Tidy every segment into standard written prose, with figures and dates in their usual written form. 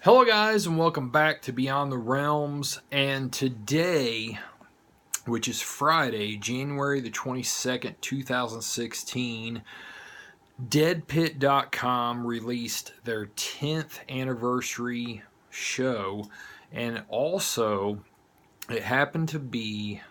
Hello guys, and welcome back to Beyond the Realms. And today, which is Friday, January the 22nd, 2016, deadpit.com released their 10th anniversary show, and also it happened to be,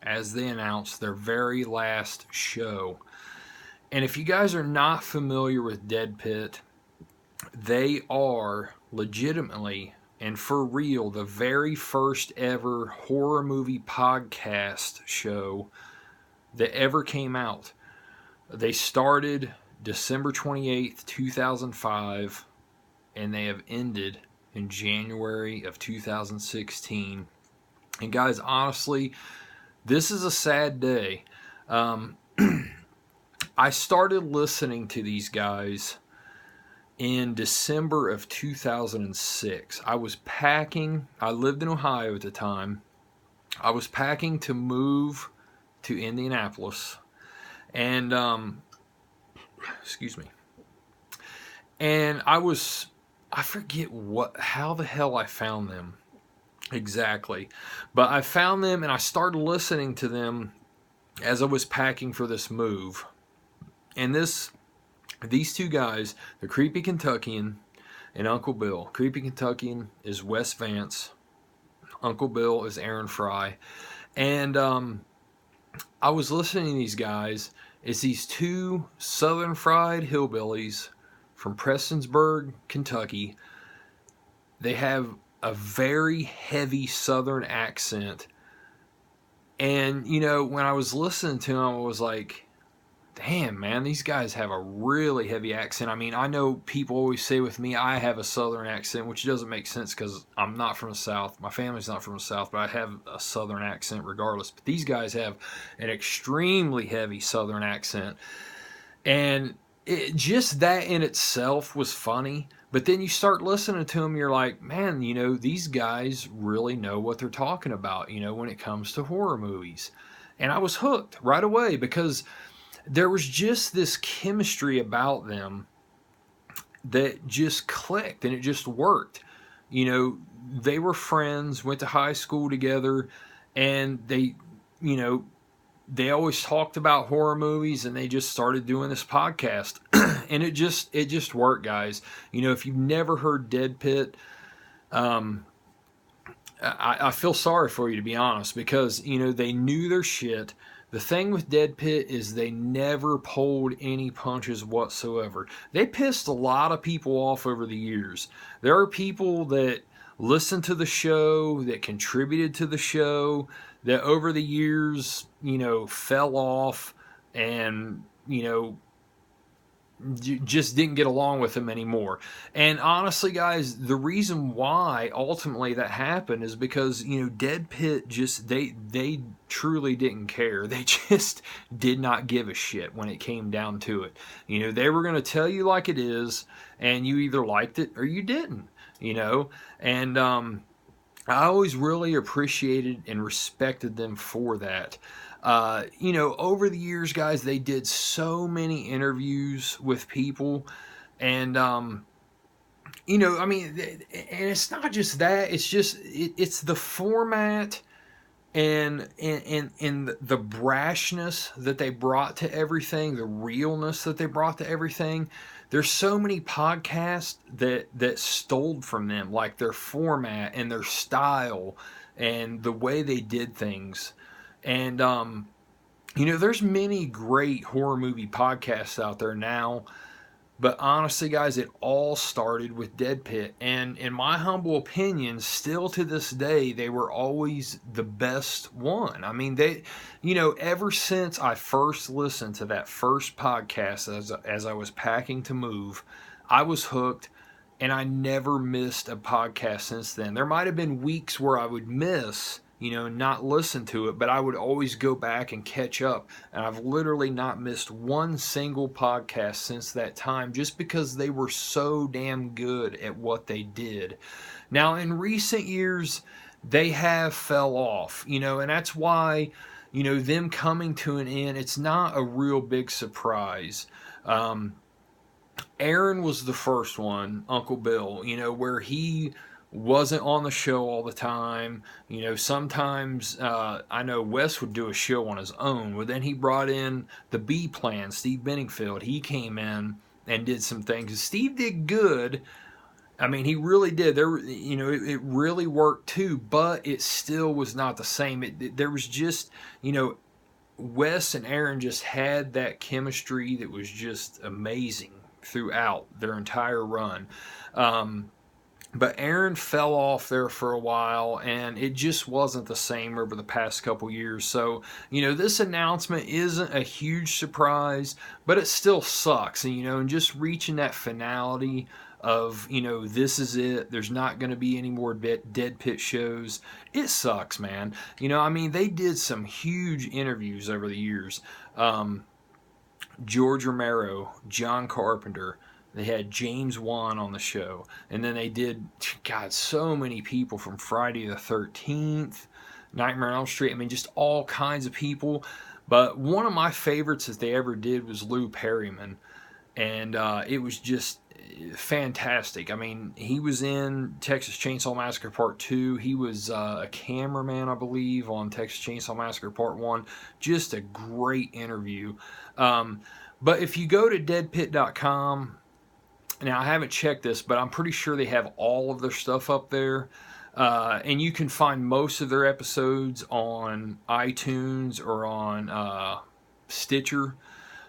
as they announced, their very last show. And if you guys are not familiar with Dead Pit, they are legitimately and for real the very first ever horror movie podcast show that ever came out. They started December 28th, 2005, and they have ended in January of 2016. And guys, honestly, this is a sad day. I started listening to these guys in December of 2006. I was packing. I lived in Ohio at the time. I was packing to move to Indianapolis, and excuse me. And I forget how the hell I found them exactly, but I found them and I started listening to them as I was packing for this move. And these two guys, the Creepy Kentuckian and Uncle Bill. Creepy Kentuckian is Wes Vance. Uncle Bill is Aaron Fry. And I was listening to these guys. It's these two southern fried hillbillies from Prestonsburg, Kentucky. They have a very heavy southern accent. And, you know, when I was listening to them, I was like, damn, man, these guys have a really heavy accent. I mean, I know people always say with me, I have a southern accent, which doesn't make sense because I'm not from the South. My family's not from the South, but I have a southern accent regardless. But these guys have an extremely heavy southern accent. And just that in itself was funny. But then you start listening to them, you're like, man, you know, these guys really know what they're talking about, you know, when it comes to horror movies. And I was hooked right away because there was just this chemistry about them that just clicked and it just worked. You know, they were friends, went to high school together, and they always talked about horror movies, and they just started doing this podcast. And it just worked, guys. You know, if you've never heard Dead Pit, I feel sorry for you, to be honest, because, you know, they knew their shit. The thing with Dead Pit is they never pulled any punches whatsoever. They pissed a lot of people off over the years. There are people that listened to the show, that contributed to the show, that over the years, you know, fell off and, you know, just didn't get along with them anymore. And honestly, guys, the reason why ultimately that happened is because, you know, Dead Pit just, they truly didn't care. They just did not give a shit when it came down to it. You know, they were going to tell you like it is, and you either liked it or you didn't, you know. And I always really appreciated and respected them for that. You know, over the years, guys, they did so many interviews with people, and you know, I mean, and it's not just that; it's just it's the format and the brashness that they brought to everything, the realness that they brought to everything. There's so many podcasts that stole from them, like their format and their style and the way they did things. And, you know, there's many great horror movie podcasts out there now. But honestly, guys, it all started with Dead Pit. And in my humble opinion, still to this day, they were always the best one. I mean, they, you know, ever since I first listened to that first podcast as I was packing to move, I was hooked. And I never missed a podcast since then. There might have been weeks where I would miss, you know, not listen to it, but I would always go back and catch up. And I've literally not missed one single podcast since that time, just because they were so damn good at what they did. Now, in recent years, they have fell off, you know, and that's why, you know, them coming to an end, it's not a real big surprise. Aaron was the first one, Uncle Bill, where he wasn't on the show all the time. Sometimes I know Wes would do a show on his own, but then he brought in the B Plan, Steve Benningfield. He came in and did some things. Steve did good. I mean, he really did. It really worked too, but it still was not the same. There was just, Wes and Aaron just had that chemistry that was just amazing throughout their entire run. But Aaron fell off there for a while, and it just wasn't the same over the past couple years. So, this announcement isn't a huge surprise, but it still sucks. And just reaching that finality of, this is it. There's not going to be any more Dead Pit shows. It sucks, man. They did some huge interviews over the years. George Romero, John Carpenter. They had James Wan on the show. And then they did, God, so many people from Friday the 13th, Nightmare on Elm Street. Just all kinds of people. But one of my favorites that they ever did was Lou Perryman. And it was just fantastic. He was in Texas Chainsaw Massacre Part 2. He was a cameraman, I believe, on Texas Chainsaw Massacre Part 1. Just a great interview. But if you go to deadpit.com, now I haven't checked this, but I'm pretty sure they have all of their stuff up there. And you can find most of their episodes on iTunes or on Stitcher.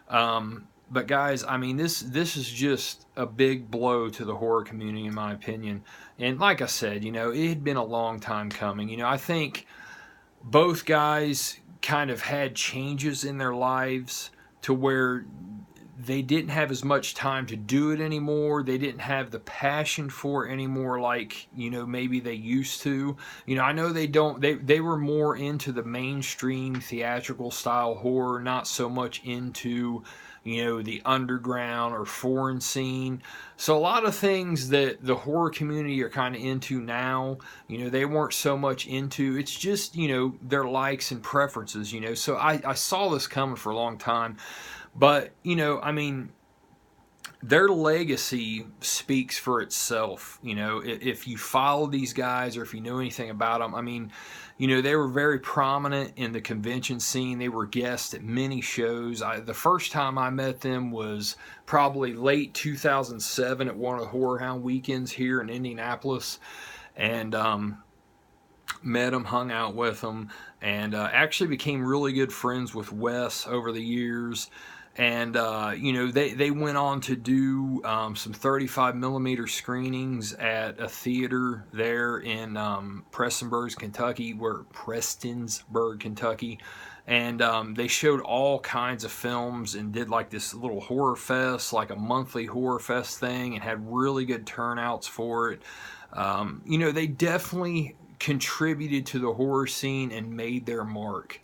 But guys, this is just a big blow to the horror community, in my opinion. And like I said, it had been a long time coming. I think both guys kind of had changes in their lives to where they didn't have as much time to do it anymore. They didn't have the passion for it anymore like, maybe they used to. I know they were more into the mainstream theatrical style horror, not so much into, the underground or foreign scene. So a lot of things that the horror community are kind of into now, they weren't so much into. It's just, their likes and preferences, So I saw this coming for a long time. But, their legacy speaks for itself. If you follow these guys or if you know anything about them, they were very prominent in the convention scene. They were guests at many shows. The first time I met them was probably late 2007 at one of the Horror Hound weekends here in Indianapolis. And met them, hung out with them, and actually became really good friends with Wes over the years. And, they went on to do some 35 millimeter screenings at a theater there in Prestonsburg, Kentucky. And they showed all kinds of films and did like this little horror fest, like a monthly horror fest thing, and had really good turnouts for it. They definitely contributed to the horror scene and made their mark.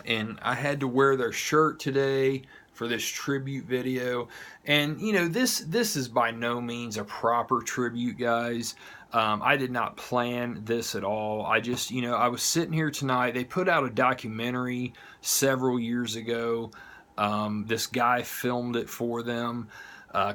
And I had to wear their shirt today for this tribute video. And, this is by no means a proper tribute, guys. I did not plan this at all. I just, I was sitting here tonight. They put out a documentary several years ago. This guy filmed it for them.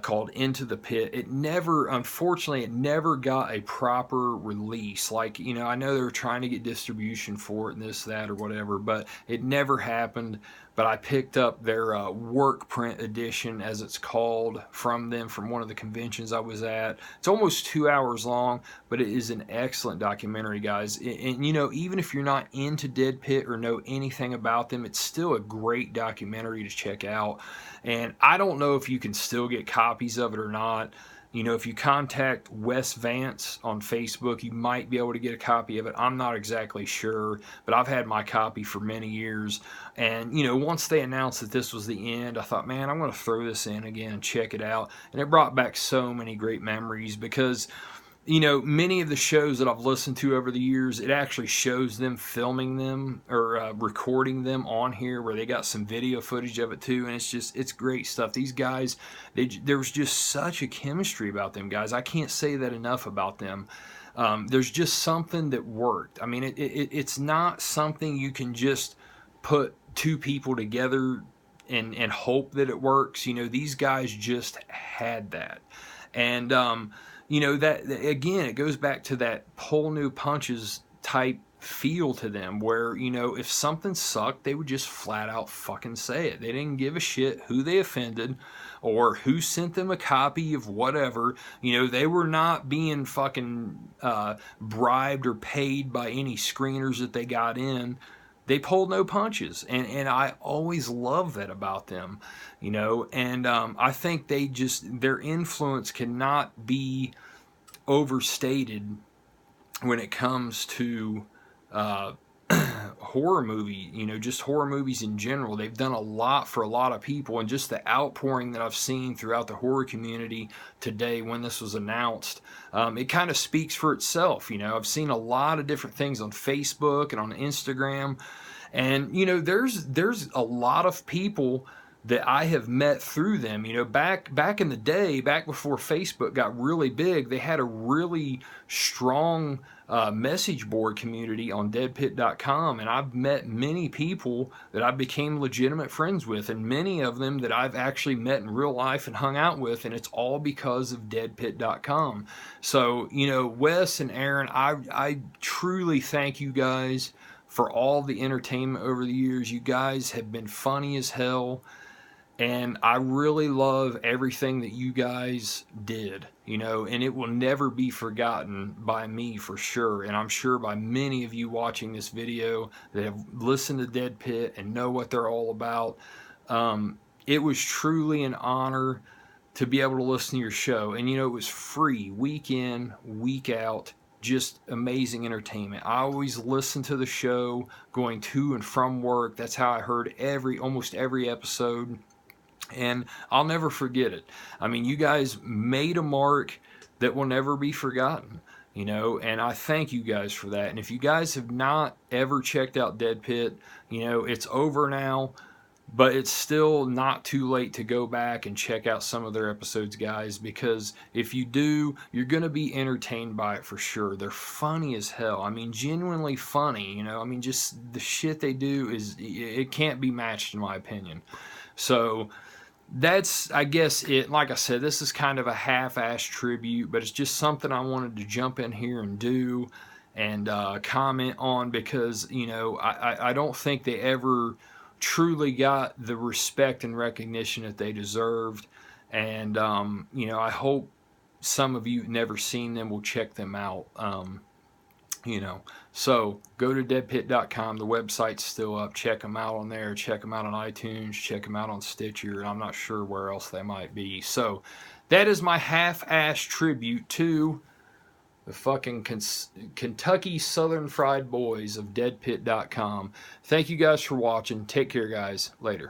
Called Into the Pit. Unfortunately, it never got a proper release. Like, I know they were trying to get distribution for it and this, that, or whatever, but it never happened. But I picked up their work print edition, as it's called, from them from one of the conventions I was at. It's almost 2 hours long, but it is an excellent documentary, guys. And even if you're not into Dead Pit or know anything about them, it's still a great documentary to check out. And I don't know if you can still get copies of it or not. If you contact Wes Vance on Facebook, you might be able to get a copy of it. I'm not exactly sure, but I've had my copy for many years. And, once they announced that this was the end, I thought, man, I'm going to throw this in again and check it out. And it brought back so many great memories because, many of the shows that I've listened to over the years, it actually shows them filming them or recording them on here where they got some video footage of it too. And it's great stuff. These guys, there was just such a chemistry about them guys. I can't say that enough about them. There's just something that worked. It's not something you can just put two people together and hope that it works. You know, these guys just had that. And, you know, that again, it goes back to that pull no punches type feel to them where, you know, if something sucked, they would just flat out fucking say it. They didn't give a shit who they offended or who sent them a copy of whatever. You know, they were not being fucking bribed or paid by any screeners that they got in. They pulled no punches, and I always love that about them, you know. And I think they just, their influence cannot be overstated when it comes to horror movie, you know, just horror movies in general. They've done a lot for a lot of people, and just the outpouring that I've seen throughout the horror community today when this was announced, it kind of speaks for itself. You know, I've seen a lot of different things on Facebook and on Instagram, and you know, there's a lot of people that I have met through them. You know, back in the day, back before Facebook got really big, they had a really strong message board community on deadpit.com, and I've met many people that I became legitimate friends with, and many of them that I've actually met in real life and hung out with, and it's all because of deadpit.com. So, you know, Wes and Aaron, I truly thank you guys for all the entertainment over the years. You guys have been funny as hell. And I really love everything that you guys did, you know, and it will never be forgotten by me for sure. And I'm sure by many of you watching this video that have listened to Dead Pit and know what they're all about. It was truly an honor to be able to listen to your show. And, you know, it was free, week in, week out. Just amazing entertainment. I always listen to the show going to and from work. That's how I heard almost every episode. And I'll never forget it. I mean, you guys made a mark that will never be forgotten, you know, and I thank you guys for that. And if you guys have not ever checked out Dead Pit, you know, it's over now, but it's still not too late to go back and check out some of their episodes, guys, because if you do, you're going to be entertained by it for sure. They're funny as hell. I mean, genuinely funny, you know. I mean, just the shit they do it can't be matched in my opinion. So that's, I guess, it. Like I said, this is kind of a half-assed tribute, but it's just something I wanted to jump in here and do and comment on, because, you know, I don't think they ever truly got the respect and recognition that they deserved. And, you know, I hope some of you never seen them will check them out. You know, so go to deadpit.com. The website's still up. Check them out on there. Check them out on iTunes. Check them out on Stitcher. And I'm not sure where else they might be. So that is my half-ass tribute to the fucking Kentucky Southern Fried Boys of deadpit.com. Thank you guys for watching. Take care, guys. Later.